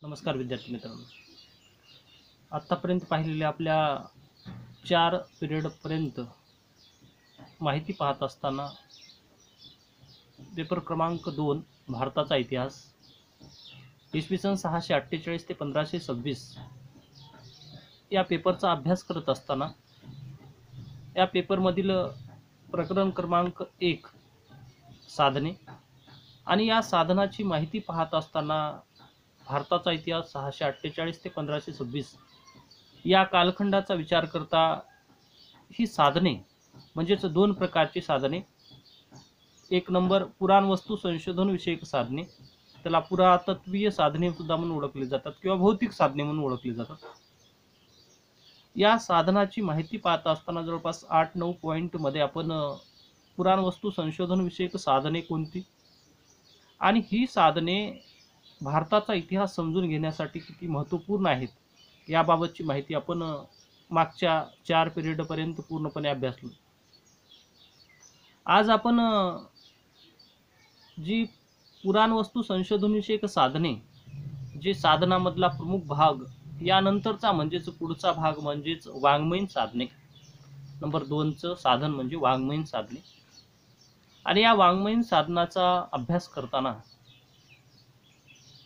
नमस्कार विद्यार्थी मित्रांनो. आत्तापर्यंत पाहिलेल्या आपल्या 4 पिरियडपर्यंत माहिती पाहत असताना पेपर क्रमांक 2 भारताचा इतिहास इसवी सन 648 ते 1526 या पेपरचा अभ्यास करत असताना या पेपरमधील प्रकरण क्रमांक 1 साधने आणि या साधनाची माहिती पाहत असताना भारताचा इतिहास 648 ते 1526 या कालखंडाचा विचार करता ही साधने म्हणजेच दोन प्रकारची साधने. एक नंबर पुराणवस्तू संशोधन विषयक साधने, त्याला पुरातत्वीय साधने सुद्धा म्हणून ओळखली जातात किंवा भौतिक साधने म्हणून ओळखली जातात. या साधनाची माहिती पाहत असताना जवळपास 8-9 पॉईंटमध्ये आपण पुराणवस्तू संशोधन विषयक साधने कोणती आणि ही साधने भारताचा इतिहास समजून घेण्यासाठी किती महत्त्वपूर्ण आहेत याबाबतची माहिती आपण मागच्या 4 पिरियडपर्यंत पूर्णपणे अभ्यासलो. आज आपण जी पुराणवस्तू संशोधन विषयक साधने, जे साधनामधला प्रमुख भाग, यानंतरचा म्हणजेच पुढचा भाग म्हणजेच वाङ्मयीन साधने. नंबर 2चं साधन म्हणजे वाङ्मयीन साधने. आणि या वाङ्मयीन साधनाचा अभ्यास करताना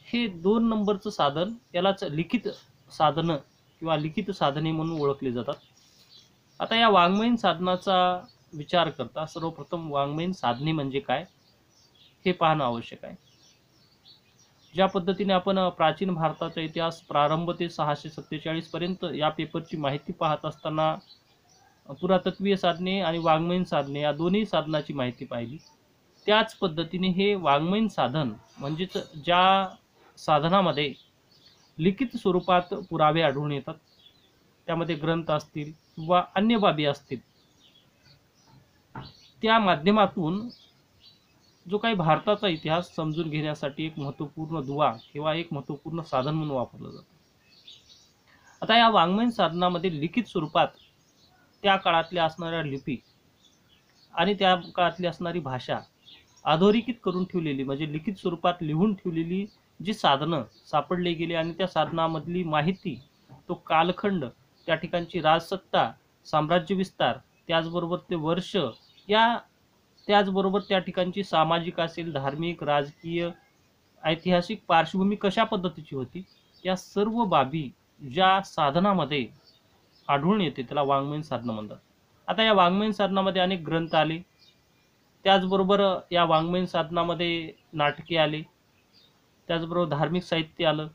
हे 2 नंबरचं साधन यालाच लिखित साधनं किंवा लिखित साधने म्हणून ओळखले जातात. आता या वाङ्मयीन साधनाचा विचार करता सर्वप्रथम वाङ्मयीन साधने म्हणजे काय हे पाहणं आवश्यक आहे. ज्या पद्धतीने आपण प्राचीन भारताचा इतिहास प्रारंभ ते 647 पर्यंत या पेपरची माहिती पाहत असताना पुरातत्वीय साधने आणि वाङ्मयीन साधने या दोन्ही साधनाची माहिती पाहिली, त्याच पद्धतीने हे वाङ्मयीन साधन म्हणजेच ज्या साधनामध्ये लिखित स्वरूपात पुरावे आढळून येतात, त्यामध्ये ग्रंथ असतील किंवा अन्य बाबी असतील, त्या माध्यमातून जो काही भारताचा इतिहास समजून घेण्यासाठी एक महत्त्वपूर्ण दुवा किंवा एक महत्त्वपूर्ण साधन म्हणून वापरलं जातं. आता या वाङ्मयीन साधनामध्ये लिखित स्वरूपात त्या काळातल्या असणाऱ्या लिपी आणि त्या काळातली असणारी भाषा अधोरेखित करून ठेवलेली म्हणजे लिखित स्वरूपात लिहून ठेवलेली जी साधनं सापडले गेली आणि त्या साधनामधली माहिती, तो कालखंड, त्या ठिकाणची राजसत्ता, साम्राज्य विस्तार, त्याचबरोबर ते वर्ष, त्याचबरोबर त्या ठिकाणची सामाजिक असेल, धार्मिक, राजकीय, ऐतिहासिक पार्श्वभूमी कशा पद्धतीची होती, या सर्व बाबी ज्या साधनामध्ये आढळून येते त्याला वाङ्मयीन साधनं म्हणतात. आता या वाङ्मयीन साधनामध्ये अनेक ग्रंथ आले, त्याचबरोबर या वाङ्मयीन साधनामध्ये नाटके आले, त्याचबरोबर धार्मिक साहित्य आलं,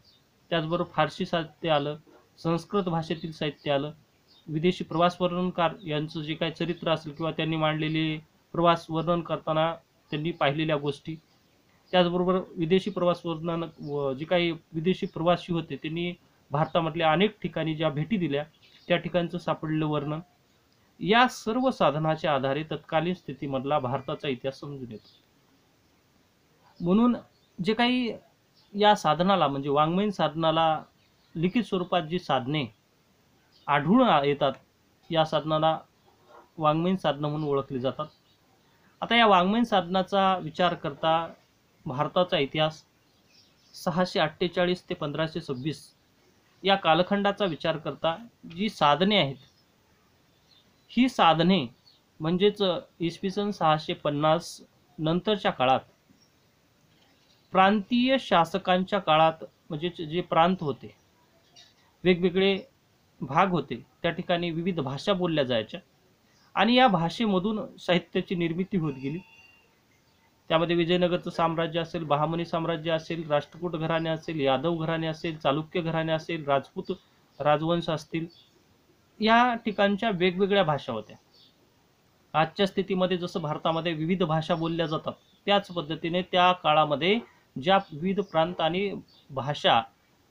त्याचबरोबर फारसी साहित्य आलं, संस्कृत भाषेतील साहित्य आलं, विदेशी प्रवास वर्णनकार यांचं जे काही चरित्र असेल किंवा त्यांनी मांडलेले प्रवास वर्णन करताना त्यांनी पाहिलेल्या गोष्टी, त्याचबरोबर विदेशी प्रवास वर्णन जे काही विदेशी प्रवासी होते त्यांनी भारतामधल्या अनेक ठिकाणी ज्या भेटी दिल्या त्या ठिकाणचं सापडलेलं वर्णन, या सर्व साधनाच्या आधारे तत्कालीन स्थितीमधला भारताचा इतिहास समजून येतो. म्हणून जे काही या साधनाला म्हणजे वाङ्मयीन साधनाला लिखित स्वरूपात जी साधने आढळून येतात या साधनाला वाङ्मयीन साधनं म्हणून ओळखली जातात. आता या वाङ्मयीन साधनाचा विचार करता भारताचा इतिहास 648 ते 1526 या कालखंडाचा विचार करता जी साधने आहेत, ही साधने म्हणजेच इसवी सन 650 नंतरच्या काळात प्रांतीय शासकांच्या काळात म्हणजे जे प्रांत होते, वेगवेगळे भाग होते, त्या ठिकाणी विविध भाषा बोलल्या जायच्या आणि या भाषेमधून साहित्याची निर्मिती होत गेली. त्यामध्ये विजयनगरचं साम्राज्य असेल, बहामनी साम्राज्य असेल, राष्ट्रकूट घराणे असेल, यादव घराणे असेल, चालुक्य घराणे असेल, राजपूत राजवंश असतील, या ठिकाणच्या वेगवेगळ्या भाषा होत्या. आजच्या स्थितीमध्ये जसं भारतामध्ये विविध भाषा बोलल्या जातात, त्याच पद्धतीने त्या काळामध्ये ज्या विविध प्रांत आणि भाषा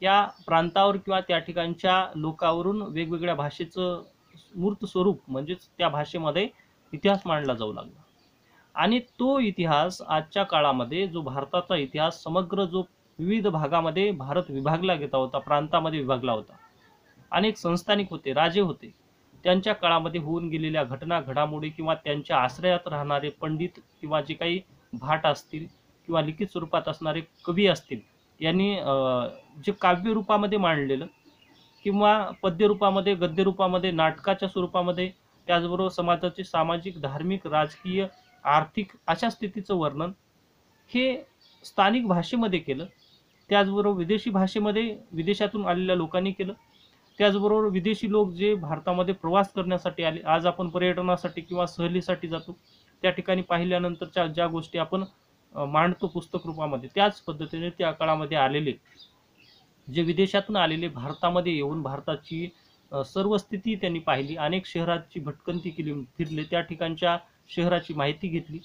या प्रांतावर किंवा त्या ठिकाणच्या लोकांवरून वेगवेगळ्या भाषेचं मूर्त स्वरूप म्हणजेच त्या भाषेमध्ये इतिहास मांडला जाऊ लागला. आणि तो इतिहास आजच्या काळामध्ये जो भारताचा इतिहास समग्र जो विविध भागामध्ये भारत विभागला गेला होता, प्रांतामध्ये विभागला होता, अनेक संस्थानिक होते, राजे होते, त्यांच्या काळामध्ये होऊन गेलेल्या घटना घडामोडी किंवा त्यांच्या आश्रयात राहणारे पंडित किंवा जे काही भाट असतील किंवा लिखित स्वरूपात असणारे कवी असतील, यांनी जे काव्य रूपामध्ये मांडलेलं किंवा पद्य रूपामध्ये, गद्य रूपामध्ये, नाटकाच्या स्वरूपामध्ये, त्याचबरोबर समाजाचे सामाजिक, धार्मिक, राजकीय, आर्थिक अशा स्थितीचं वर्णन हे स्थानिक भाषेमध्ये केलं. त्याचबरोबर विदेशी भाषेमध्ये विदेशातून आलेल्या लोकांनी केलं. त्याचबरोबर विदेशी लोक जे भारतामध्ये प्रवास करण्यासाठी आले, आज आपण पर्यटनासाठी किंवा सहलीसाठी जातो, त्या ठिकाणी पाहिल्यानंतरच्या ज्या गोष्टी आपण मांडतो पुस्तक रूपामध्ये, त्याच पद्धतीने त्या काळामध्ये आलेले जे विदेशातून आलेले भारतामध्ये येऊन भारताची सर्व स्थिती त्यांनी पाहिली, अनेक शहराची भटकंती केली, फिरले, त्या ठिकाणच्या शहराची माहिती घेतली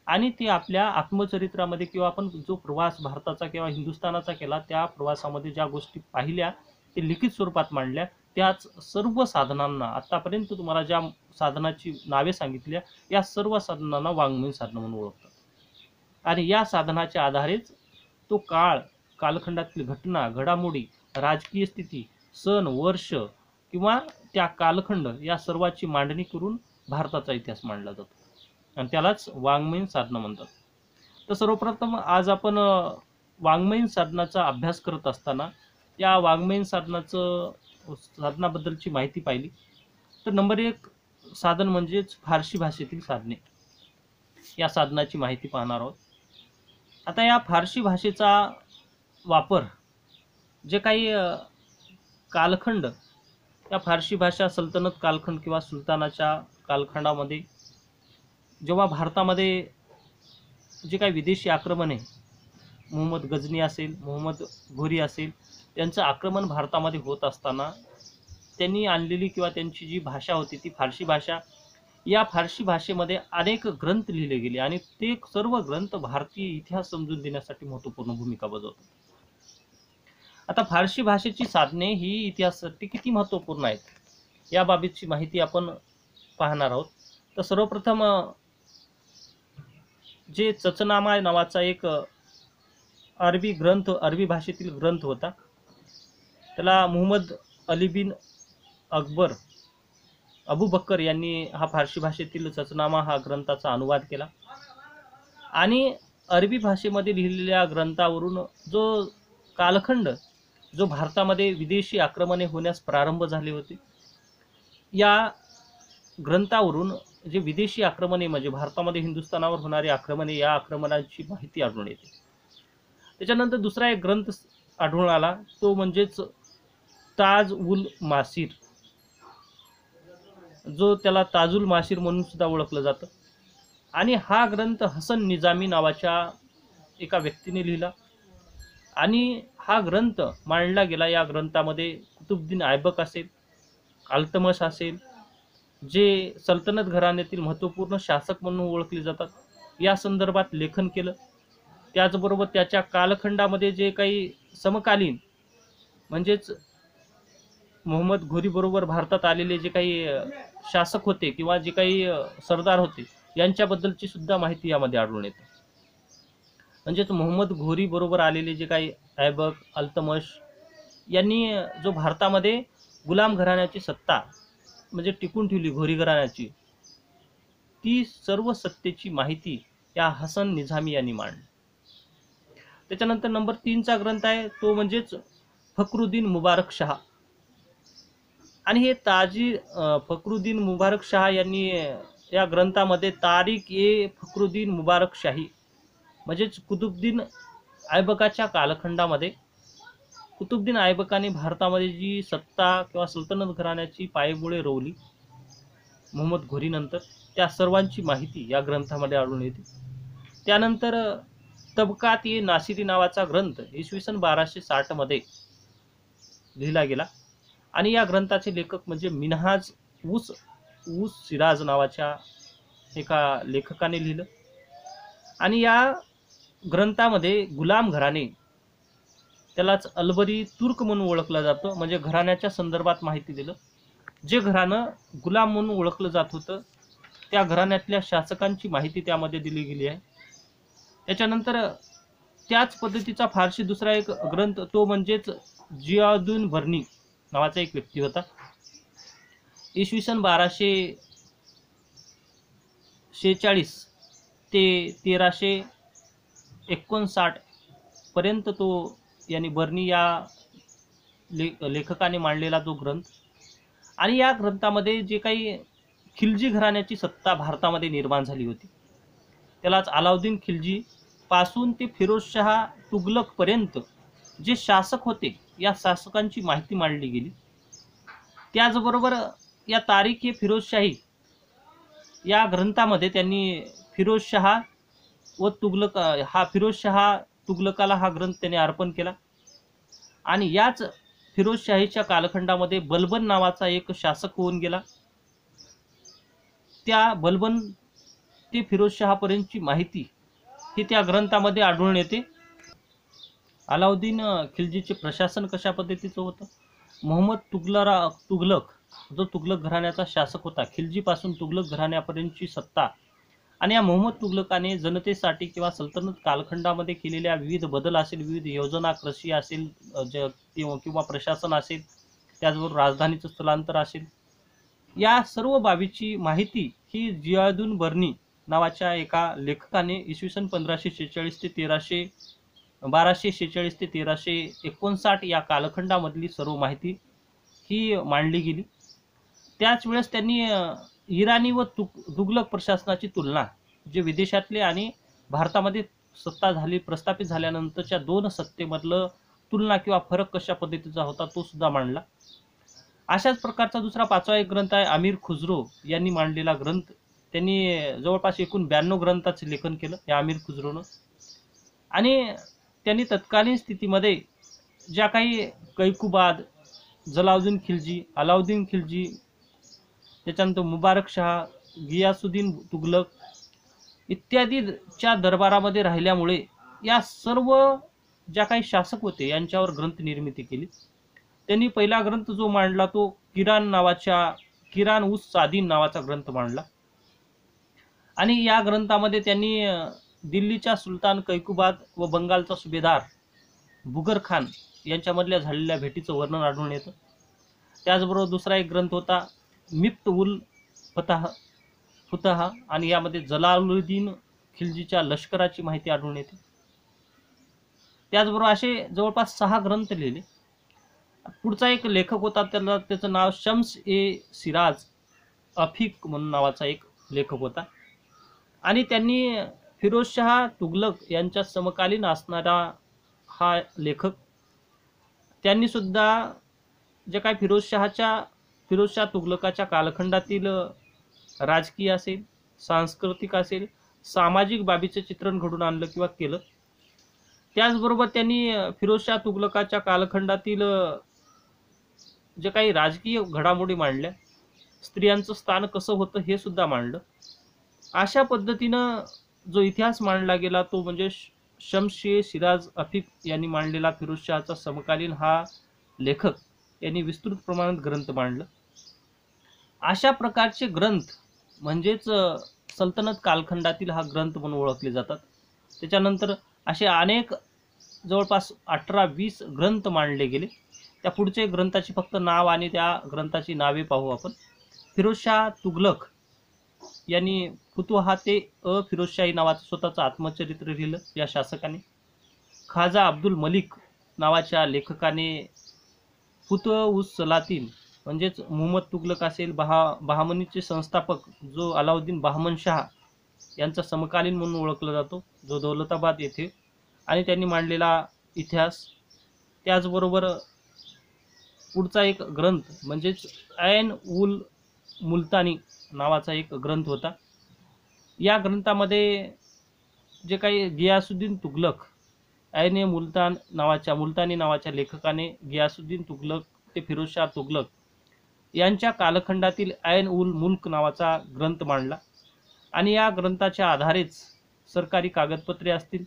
आणि ते आपल्या आत्मचरित्रामध्ये किंवा आपण जो प्रवास भारताचा किंवा हिंदुस्थानाचा केला त्या प्रवासामध्ये ज्या गोष्टी पाहिल्या ते लिखित स्वरूपात मांडल्या. त्याच सर्व साधनांना, आतापर्यंत तुम्हाला ज्या साधनाची नावे सांगितल्या, या सर्व साधनांना वाङ्मयीन साधनं म्हणून ओळखतात. आणि या साधनाच्या आधारेच तो काळ, कालखंडातील घटना, घडामोडी, राजकीय स्थिती, सण, वर्ष किंवा त्या कालखंड या सर्वाची मांडणी करून भारताचा इतिहास मांडला जातो आणि त्यालाच वाङ्मयीन साधनं म्हणतात. तर सर्वप्रथम आज आपण वाङ्मयीन साधनाचा अभ्यास करत असताना या वाङ्मयीन साधनाबद्दलची माहिती पाहिली. तर नंबर 1 साधन म्हणजेच फारसी भाषेतील साधने, या साधनाची माहिती पाहणार आहोत. आता या फारसी भाषेचा वापर, जे काही कालखंड, या फारसी भाषा सल्तनत कालखंड किंवा सुलतानाच्या कालखंडामध्ये जेव्हा भारतामध्ये जे काही विदेशी आक्रमण आहे, मोहम्मद गजनी असेल, मोहम्मद घोरी असेल, त्यांचं आक्रमण भारतामध्ये होत असताना त्यांनी आणलेली किंवा त्यांची जी भाषा होती ती फारसी भाषा, या फारसी भाषेमध्ये अनेक ग्रंथ लिहिले गेले आणि ते सर्व ग्रंथ भारतीय इतिहास समजून देण्यासाठी महत्त्वपूर्ण भूमिका बजावतात. आता फारसी भाषेची साधने ही इतिहासासाठी किती महत्त्वपूर्ण आहेत या बाबतची माहिती आपण पाहणार आहोत. तर सर्वप्रथम जे चचनामा नावाचा एक अरबी ग्रंथ, अरबी भाषेतील ग्रंथ होता, त्याला मुहम्मद अली बिन अकबर अबू बक्कर यांनी हा फारसी भाषेतील चचनामा हा ग्रंथाचा अनुवाद केला आणि अरबी भाषेमध्ये लिहिलेल्या ग्रंथावरून जो कालखंड, जो भारतामध्ये विदेशी आक्रमणे होण्यास प्रारंभ झाले होते, या ग्रंथावरून जे विदेशी आक्रमणे म्हणजे भारतामध्ये हिंदुस्थानावर होणारी आक्रमणे, या आक्रमणांची माहिती आढळून येते. त्याच्यानंतर दुसरा एक ग्रंथ आढळून आला, तो म्हणजेच ताज उल मासीर, जो त्याला ताजुल मासीर म्हणून सुद्धा ओळखलं जातं. आणि हा ग्रंथ हसन निजामी नावाच्या एका व्यक्तीने लिहिला आणि हा ग्रंथ मांडला गेला. या ग्रंथामध्ये कुतुबुद्दीन ऐबक असेल, अल्तमश असेल, जे सल्तनत घराण्यातील महत्त्वपूर्ण शासक म्हणून ओळखले जातात, या संदर्भात लेखन केलं. त्याचबरोबर त्याच्या कालखंडामध्ये जे काही समकालीन म्हणजेच मोहम्मद घोरी बरोबर भारतात आलेले जे काही शासक होते किंवा जे काही सरदार होते, यांच्याबद्दलची सुद्धा माहिती यामध्ये आढळून येते. म्हणजेच मोहम्मद घोरी बरोबर आलेले जे काही ऐबक, अल्तमश यांनी जो भारतामध्ये गुलाम घराण्याची सत्ता म्हणजे टिकून ठेवली, घोरी घराण्याची, ती सर्व सत्तेची माहिती या हसन निझामी यांनी मांडली. त्याच्यानंतर नंबर 3चा ग्रंथ आहे, तो म्हणजेच फखरुद्दीन मुबारक शाह. आणि हे फखरुद्दीन मुबारक शाह यांनी या ग्रंथामध्ये तारिक ए फखरुद्दीन मुबारक शाही म्हणजेच कुतुबुद्दीन ऐबकाच्या कालखंडामध्ये कुतुबुद्दीन ऐबकाने भारतामध्ये जी सत्ता किंवा सल्तनत घराण्याची पायमुळे रोवली मोहम्मद घोरीनंतर, त्या सर्वांची माहिती या ग्रंथामध्ये आढळून येते. त्यानंतर तबकात ए नासिरी नावाचा ग्रंथ इसवी सन 1260 मध्ये लिहिला गेला आणि या ग्रंथाचे लेखक म्हणजे मिनहाज उस सिराज नावाच्या एका लेखकाने लिहिलं. आणि या ग्रंथामध्ये गुलाम घराणे, त्यालाच अलबरी तुर्क म्हणून ओळखलं जातं, म्हणजे घराण्याच्या संदर्भात माहिती दिलं. जे घराणं गुलाम म्हणून ओळखलं जात होतं, त्या घराण्यातल्या शासकांची माहिती त्यामध्ये दिली गेली आहे. त्याच्यानंतर त्याच पद्धतीचा फारसी दुसरा एक ग्रंथ, तो म्हणजेच जियाउद्दीन बर्नी नावाचा एक व्यक्ती होता. इसवी सन 1246 ते 1359 पर्यंत तो यांनी बर्नी या लेखकाने मांडलेला जो ग्रंथ, आणि या ग्रंथामध्ये जे काही खिलजी घराण्याची सत्ता भारतामध्ये निर्माण झाली होती, त्यालाच अलाउद्दीन खिलजी पासून ते फिरोजशाह तुघलक पर्यंत जे शासक होते या शासकांची माहिती मांडली गेली. त्याचबरोबर या तारीख ए फिरोजशाही या ग्रंथामध्ये त्यांनी फिरोजशाह व तुघलक फिरोजशाह तुघलकाला हा ग्रंथ त्याने अर्पण केला. आणि याच फिरोजशाहीच्या कालखंडामध्ये बलबन नावाचा एक शासक होऊन गेला. त्या बलबन ते फिरोजशाहपर्यंतची माहिती ही त्या ग्रंथामध्ये आढळून येते. अलाउद्दीन खिलजीचे प्रशासन कशा पद्धतीचं होतं? मोहम्मद तुघलक जो तुघलक घराण्याचा शासक होता, खिलजीपासून तुघलक घराण्यापर्यंतची सत्ता, आणि या मोहम्मद तुघलकाने जनतेसाठी किंवा सल्तनत कालखंडामध्ये केलेल्या विविध बदल असेल, विविध योजना, कृषी असेल किंवा प्रशासन असेल, त्याचबरोबर राजधानीचं स्थलांतर असेल, या सर्व बाबीची माहिती ही जियाउद्दीन बर्नी नावाच्या एका लेखकाने इसवी सन 1246 ते 1246 ते 1359 या कालखंडामधली सर्व माहिती ही मांडली गेली. त्याच वेळेस त्यांनी इराणी व तुघलक प्रशासनाची तुलना, जे विदेशातले आणि भारतामध्ये सत्ता प्रस्थापित झाल्यानंतरच्या दोन सत्तेमधलं तुलना किंवा फरक कशा पद्धतीचा होता तो सुद्धा मांडला. अशाच प्रकारचा दुसरा 5वा एक ग्रंथ आहे अमीर खुसरो यांनी मांडलेला ग्रंथ. त्यांनी जवळपास एकूण 92 ग्रंथाचे लेखन केलं या अमीर खुसरोनं. आणि त्यांनी तत्कालीन स्थितीमध्ये ज्या काही कैकुबाद, जलाउद्दीन खिलजी, अलाउद्दीन खिलजी, त्याच्यानंतर मुबारक शाह, गियासुद्दीन तुघलक इत्यादीच्या दरबारामध्ये राहिल्यामुळे या सर्व ज्या काही शासक होते यांच्यावर ग्रंथ निर्मिती केली. त्यांनी पहिला ग्रंथ जो मांडला तो किरान उस सादीन नावाचा ग्रंथ मांडला. आणि या ग्रंथामध्ये त्यांनी दिल्लीच्या सुलतान कैकुबाद व बंगालचा सुभेदार बुगर खान यांच्यामधल्या झालेल्या भेटीचं वर्णन आढळून येतं. त्याचबरोबर दुसरा एक ग्रंथ होता मिफ्त उल फुतह, आणि यामध्ये जलालुद्दीन खिलजीच्या लष्कराची माहिती आढळून येते. त्याचबरोबर असे जवळपास 6 ग्रंथ लिहिले. पुढचा एक लेखक होता, त्याचं नाव शम्स ए सिराज अफिक म्हणून नावाचा एक लेखक होता. आणि त्यांनी फिरोजशाह तुघलक यांच्या समकालीन असणारा हा लेखक, त्यांनी सुद्धा जे काही फिरोजशाह तुघलकाच्या कालखंडातील राजकीय असेल, सांस्कृतिक असेल, सामाजिक बाबीचे चित्रण घडून आणलं किंवा केलं. त्याचबरोबर त्यांनी फिरोजशाह तुघलकाच्या कालखंडातील जे काही राजकीय घडामोडी मांडल्या, स्त्रियांचं स्थान कसं होतं हे सुद्धा मांडलं. अशा पद्धतीनं जो इतिहास मांडला गेला तो म्हणजे शम्स-ए सिराज अफिक यांनी मांडलेला फिरोजशाहचा समकालीन हा लेखक यांनी विस्तृत प्रमाणात ग्रंथ मांडलं. अशा प्रकारचे ग्रंथ म्हणजेच सल्तनत कालखंडातील हा ग्रंथ म्हणून ओळखले जातात. त्याच्यानंतर असे अनेक जवळपास 18-20 ग्रंथ मांडले गेले. त्या पुढचे ग्रंथाची फक्त नाव आणि त्या ग्रंथाची नावे पाहू आपण. फिरोजशाह तुघलक यांनी फुतुहाते फिरोजशाही नावाचं स्वतःचं आत्मचरित्र लिहिलं या शासकाने. खाजा अब्दुल मलिक नावाच्या लेखकाने फुतुह उस सलातीन म्हणजेच मुहम्मद तुघलक असेल, बहामनीचे संस्थापक जो अलाउद्दीन बहमन शाह यांचा समकालीन म्हणून ओळखला जातो, जो दौलताबाद येथे, आणि त्यांनी मांडलेला इतिहास. त्याचबरोबर पुढचा एक ग्रंथ म्हणजेच ऐन उल मुलतानी नावाचा एक ग्रंथ होता. या ग्रंथामध्ये जे काही गियासुद्दीन तुघलक, ऐन मुलतानी नावाच्या लेखकाने गियासुद्दीन तुघलक ते फिरोजशाह तुघलक यांच्या कालखंडातील ऐन उल मुल्क नावाचा ग्रंथ मांडला. आणि या ग्रंथाच्या आधारेच सरकारी कागदपत्रे असतील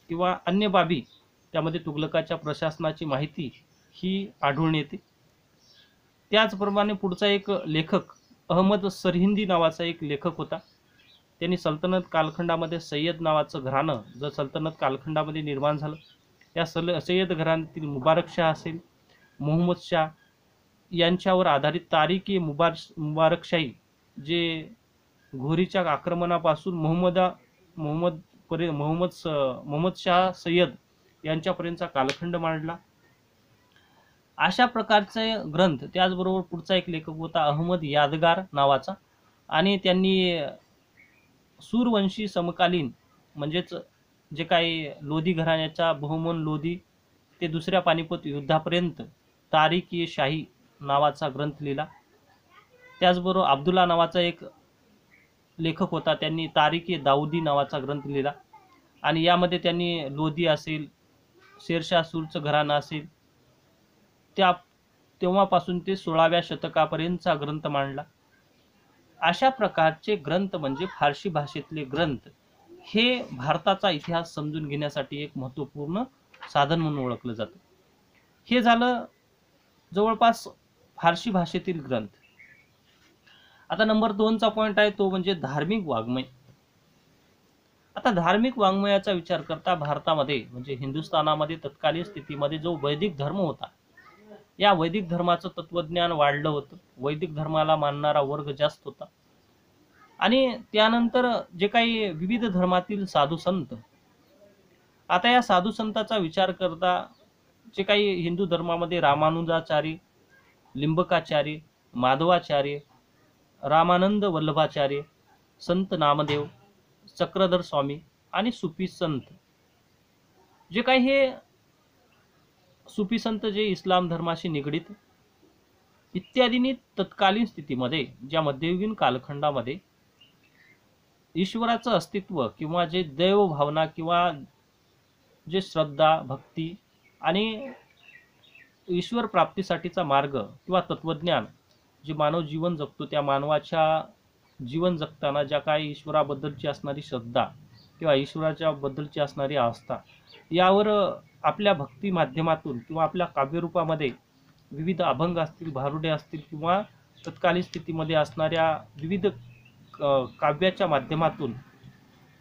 किंवा अन्य बाबी त्यामध्ये तुघलकाच्या प्रशासनाची माहिती ही आढळून येते. त्याचप्रमाणे पुढचा एक लेखक अहमद सरहिंदी नावाचा एक लेखक होता. त्यांनी सल्तनत कालखंडामध्ये सय्यद नावाचं घराणं जर सल्तनत कालखंडामध्ये निर्माण झालं, या सय्यद घराण्यातील मुबारक शाह असेल, मोहम्मद शाह यांच्यावर आधारित तारीख ए मुबारकशाही, जे घोरीच्या आक्रमणापासून मोहम्मद शाह सय्यद यांच्यापर्यंतचा कालखंड मांडला. अशा प्रकारचे ग्रंथ. त्याचबरोबर पुढचा एक लेखक होता अहमद यादगार नावाचा, आणि त्यांनी सूरवंशी समकालीन म्हणजेच जे काही लोधी घराण्याच्या बहुमन लोधी ते दुसऱ्या पानिपत युद्धापर्यंत तारीख-ए-शाही नावाचा ग्रंथ लिहिला. त्याचबरोबर अब्दुल्ला नावाचा एक लेखक होता, त्यांनी तारीख-ए-दाऊदी नावाचा ग्रंथ लिहिला, आणि यामध्ये त्यांनी लोधी असेल, शेरशाह सूरचं घराणं असेल, तेव्हापासून ते 16व्या शतकापर्यंतचा ग्रंथ मांडला. अशा प्रकारचे ग्रंथ म्हणजे फारसी भाषेतले ग्रंथ हे भारताचा इतिहास समजून घेण्यासाठी एक महत्त्वपूर्ण साधन म्हणून ओळखलं जातं. हे झालं जवळपास फारसी भाषेतील ग्रंथ. आता नंबर 2चा पॉईंट आहे तो म्हणजे धार्मिक वाङ्मय. आता धार्मिक वाङ्मयाचा विचार करता भारतामध्ये म्हणजे हिंदुस्थानामध्ये तत्कालीन स्थितीमध्ये जो वैदिक धर्म होता, या वैदिक धर्माचं तत्वज्ञान वाढलं होतं. वैदिक धर्माला मानणारा वर्ग जास्त होता, आणि त्यानंतर जे काही विविध धर्मातील साधू संत. आता या साधू संतांचा विचार करता जे काही हिंदू धर्मामध्ये रामानुजाचार्य, लिंबकाचार्य, माधवाचार्य, रामानंद वल्लभाचार्य, संत नामदेव, चक्रधर स्वामी आणि सुफी संत, जे काही हे सुफी संत जे इस्लाम धर्माशी निगडीत इत्यादींनी तत्कालीन स्थितीमध्ये ज्या मध्ययुगीन कालखंडामध्ये ईश्वराचं अस्तित्व किंवा जे दैव भावना किंवा जे श्रद्धा भक्ती आणि ईश्वर प्राप्तीसाठीचा मार्ग किंवा तत्वज्ञान जे मानव जीवन जगतो, त्या मानवाच्या जीवन जगताना ज्या काही ईश्वराबद्दलची असणारी श्रद्धा किंवा ईश्वराच्या बद्दलची असणारी आस्था, यावर आपल्या भक्ती माध्यमातून किंवा आपल्या काव्यरूपामध्ये विविध अभंग असतील, भारुडे असतील किंवा तत्कालीन स्थितीमध्ये असणाऱ्या विविध काव्याच्या माध्यमातून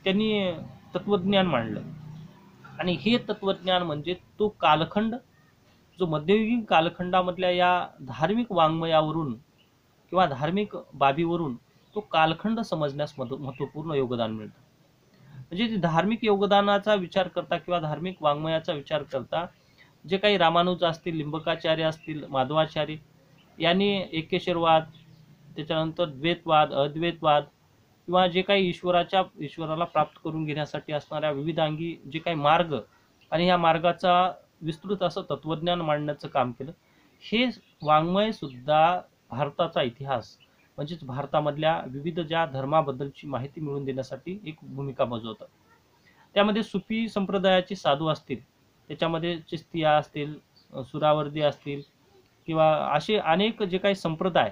त्यांनी तत्वज्ञान मांडलं. आणि हे तत्वज्ञान म्हणजे तो कालखंड जो मध्ययुगीन कालखंडामधल्या या धार्मिक वाङ्मयावरून किंवा धार्मिक बाबीवरून तो कालखंड समजण्यास महत्त्वपूर्ण योगदान मिळतं. म्हणजे धार्मिक योगदानाचा विचार करता किंवा धार्मिक वाङ्मयाचा विचार करता जे काही रामानुज असतील, लिंबकाचार्य असतील, माधवाचार्य यांनी एकेश्वरवाद, त्याच्यानंतर द्वैतवाद, अद्वैतवाद किंवा जे काही ईश्वराला प्राप्त करून घेण्यासाठी असणाऱ्या विविधांगी जे काही मार्ग आणि ह्या मार्गाचा विस्तृत असं तत्वज्ञान मांडण्याचं काम केलं. हे वाङ्मय सुद्धा भारताचा इतिहास म्हणजेच भारतामधल्या विविध ज्या धर्माबद्दलची माहिती मिळवून देण्यासाठी एक भूमिका बजावतात. त्यामध्ये सुफी संप्रदायाचे साधू असतील, त्याच्यामध्ये चिस्तिया असतील, सुरावर्दी असतील किंवा असे अनेक जे काही संप्रदाय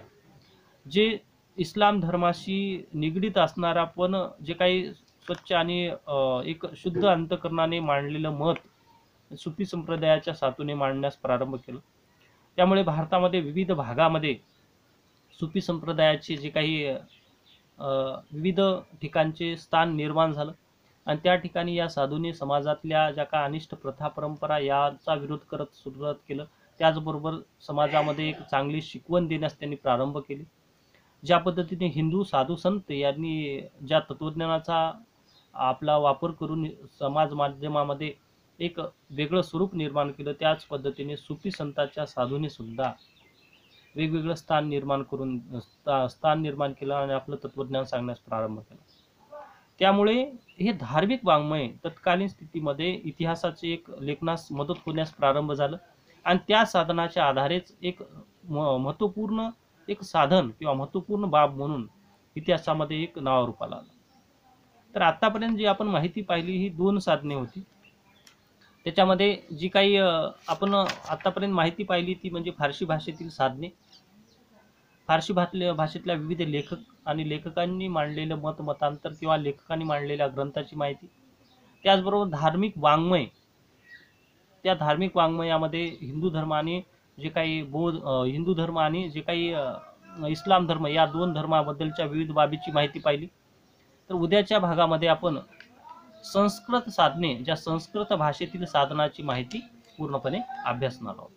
जे इस्लाम धर्माशी निगडीत असणारा पण जे काही स्वच्छ आणि एक शुद्ध अंतकरणाने मांडलेलं मत सुफी संप्रदायाच्या साथीने मांडण्यास प्रारंभ केला. त्यामुळे भारतामध्ये विविध भागामध्ये सुफी संप्रदायाचे जे काही विविध ठिकाणचे स्थान निर्माण झालं, आणि त्या ठिकाणी या साधूंनी समाजातल्या ज्या काही अनिष्ट प्रथा परंपरा याचा विरोध करत सुरुवात केलं. त्याचबरोबर समाजामध्ये एक चांगली शिकवण देण्यास त्यांनी प्रारंभ केली. ज्या पद्धतीने हिंदू साधू संत यांनी ज्या तत्वज्ञानाचा आपला वापर करून समाज माध्यमामध्ये एक वेगळं स्वरूप निर्माण केलं, त्याच पद्धतीने सुफी संतांच्या साधूने सुद्धा वेगवेगळं स्थान निर्माण केलं आणि आपलं तत्वज्ञान सांगण्यास प्रारंभ केला. त्यामुळे हे धार्मिक वाङ्मय तत्कालीन स्थितीमध्ये इतिहासाचे एक लेखनास मदत होण्यास प्रारंभ झालं, आणि त्या साधनाच्या आधारेच एक महत्त्वपूर्ण एक साधन किंवा महत्त्वपूर्ण बाब म्हणून इतिहासामध्ये एक नावारूपाला आलं. तर आतापर्यंत जी आपण माहिती पाहिली ही 2 साधने होती. त्याच्यामध्ये जी काही आपण आतापर्यंत माहिती पाहिली ती म्हणजे फारसी भाषेतील साधने, फारसी भाषेतल्या विविध लेखक आणि लेखकांनी मांडलेलं मतांतर किंवा लेखकांनी मांडलेल्या ग्रंथाची माहिती, त्याचबरोबर धार्मिक वाङ्मय. त्या धार्मिक वाङ्मयामध्ये हिंदू धर्माने जे काही हिंदू धर्म आणि जे काही इस्लाम धर्म या 2 धर्माबद्दलच्या विविध बाबीची माहिती पाहिली. तर उद्याच्या भागामध्ये आपण संस्कृत साधने, ज्या संस्कृत भाषेतील साधनाची माहिती पूर्णपणे अभ्यासणार आहोत.